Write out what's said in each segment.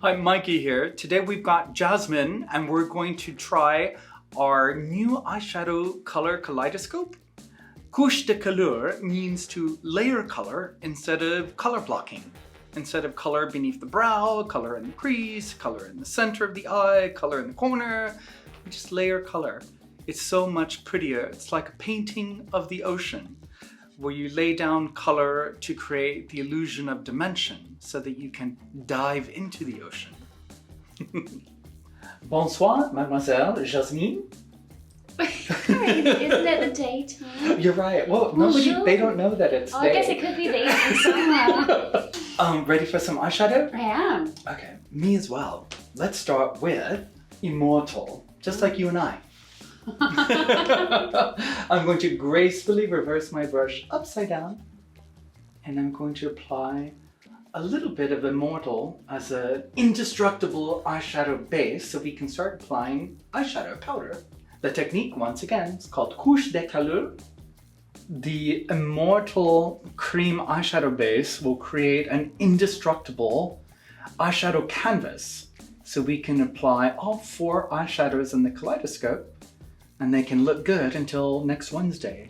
Hi, Mikey here. Today we've got Jasmine and we're going to try our new eyeshadow color kaleidoscope. Couche de couleur means to layer color instead of color blocking. Instead of color beneath the brow, color in the crease, color in the center of the eye, color in the corner, we just layer color. It's so much prettier. It's like a painting of the ocean, where you lay down color to create the illusion of dimension so that you can dive into the ocean. Bonsoir, mademoiselle Jasmine. Isn't it the daytime? You're right. Well, they don't know that it's day. I guess it could be the evening somewhere. Ready for some eyeshadow? I am. Okay, me as well. Let's start with Immortal, just like you and I. I'm going to gracefully reverse my brush upside down, and I'm going to apply a little bit of Immortal as an indestructible eyeshadow base so we can start applying eyeshadow powder. The technique, once again, is called couche de couleur. The Immortal cream eyeshadow base will create an indestructible eyeshadow canvas so we can apply all 4 eyeshadows in the kaleidoscope, and they can look good until next Wednesday.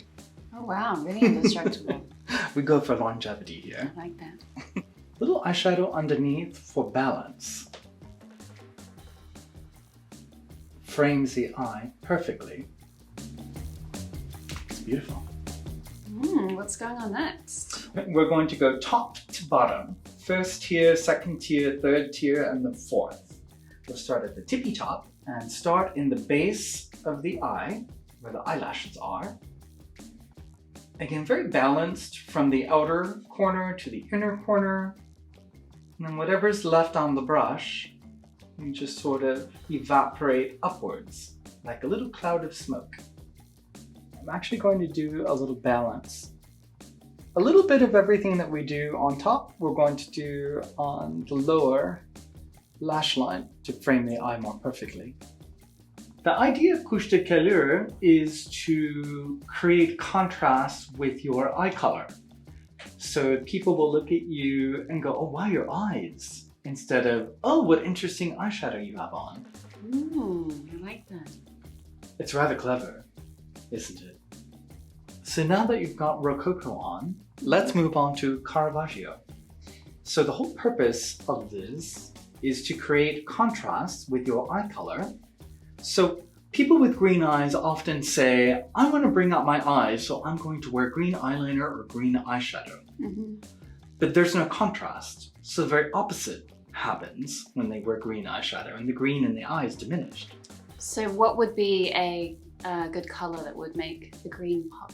Oh wow, really indestructible. We go for longevity here. I like that. Little eyeshadow underneath for balance. Frames the eye perfectly. It's beautiful. What's going on next? We're going to go top to bottom. First tier, second tier, third tier, and the 4th. We'll start at the tippy top and start in the base of the eye, where the eyelashes are. Again, very balanced from the outer corner to the inner corner. And then whatever's left on the brush, you just sort of evaporate upwards, like a little cloud of smoke. I'm actually going to do a little balance. A little bit of everything that we do on top, we're going to do on the lower lash line to frame the eye more perfectly. The idea of couche de couleur is to create contrast with your eye color. So people will look at you and go, oh wow, your eyes, instead of, oh, what interesting eyeshadow you have on. I like that. It's rather clever, isn't it? So now that you've got Rococo on, let's move on to Caravaggio. So the whole purpose of this is to create contrast with your eye color. So people with green eyes often say, I want to bring out my eyes, so I'm going to wear green eyeliner or green eyeshadow. But there's no contrast. So the very opposite happens when they wear green eyeshadow, and the green in the eye is diminished. So what would be a good color that would make the green pop?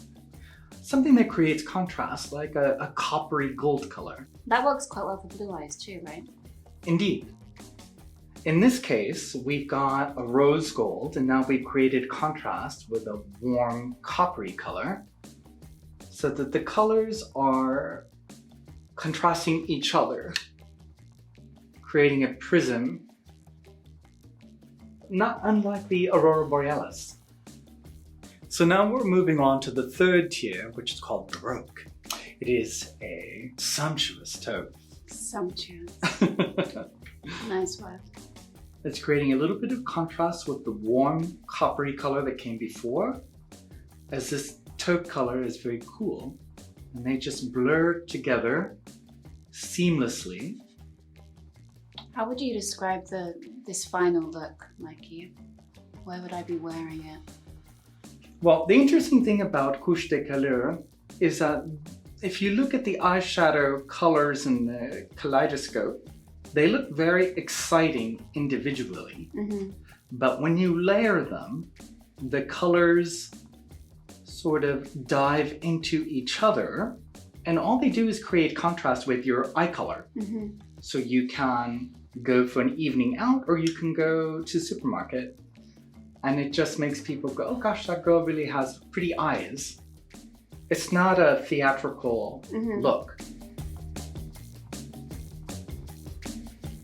Something that creates contrast, like a coppery gold color. That works quite well for blue eyes too, right? Indeed. In this case, we've got a rose gold, and now we've created contrast with a warm coppery color so that the colors are contrasting each other, creating a prism not unlike the Aurora Borealis. So now we're moving on to the 3rd tier, which is called Baroque. It is a sumptuous taupe. Sumptuous. Nice word. It's creating a little bit of contrast with the warm coppery color that came before, as this taupe color is very cool, and they just blur together seamlessly. How would you describe this final look, Mikey? Where would I be wearing it? Well, the interesting thing about couche de couleur is that if you look at the eyeshadow colors in the kaleidoscope, they look very exciting individually. But when you layer them, the colors sort of dive into each other, and all they do is create contrast with your eye color. So you can go for an evening out, or you can go to the supermarket, and it just makes people go, oh gosh, that girl really has pretty eyes. It's not a theatrical look.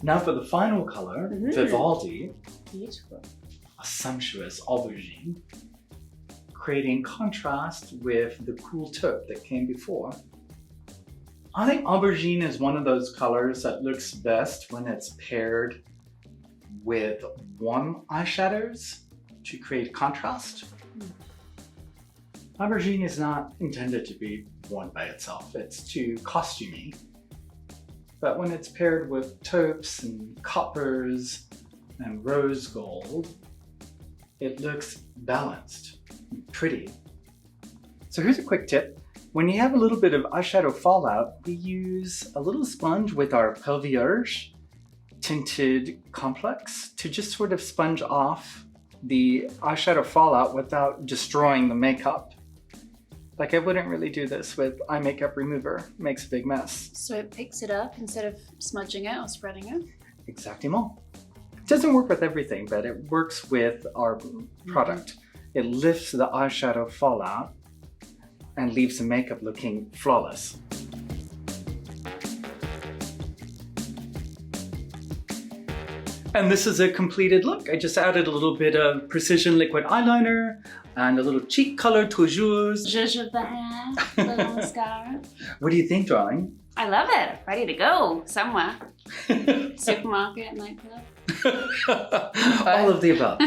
Now for the final color, Vivaldi. Beautiful. A sumptuous aubergine, creating contrast with the cool taupe that came before. I think aubergine is one of those colors that looks best when it's paired with warm eyeshadows to create contrast. Aubergine is not intended to be worn by itself. It's too costumey. But when it's paired with taupes and coppers and rose gold, it looks balanced and pretty. So here's a quick tip. When you have a little bit of eyeshadow fallout, we use a little sponge with our Peau Vierge tinted complex to just sort of sponge off the eyeshadow fallout without destroying the makeup. Like I wouldn't really do this with eye makeup remover. It makes a big mess. So it picks it up instead of smudging it or spreading it? Exactement. It doesn't work with everything, but it works with our product. It lifts the eyeshadow fallout and leaves the makeup looking flawless. And this is a completed look. I just added a little bit of precision liquid eyeliner and a little cheek color toujours. Zhuzh of the hair, little mascara. What do you think, darling? I love it. Ready to go somewhere. Supermarket, nightclub. All of the above.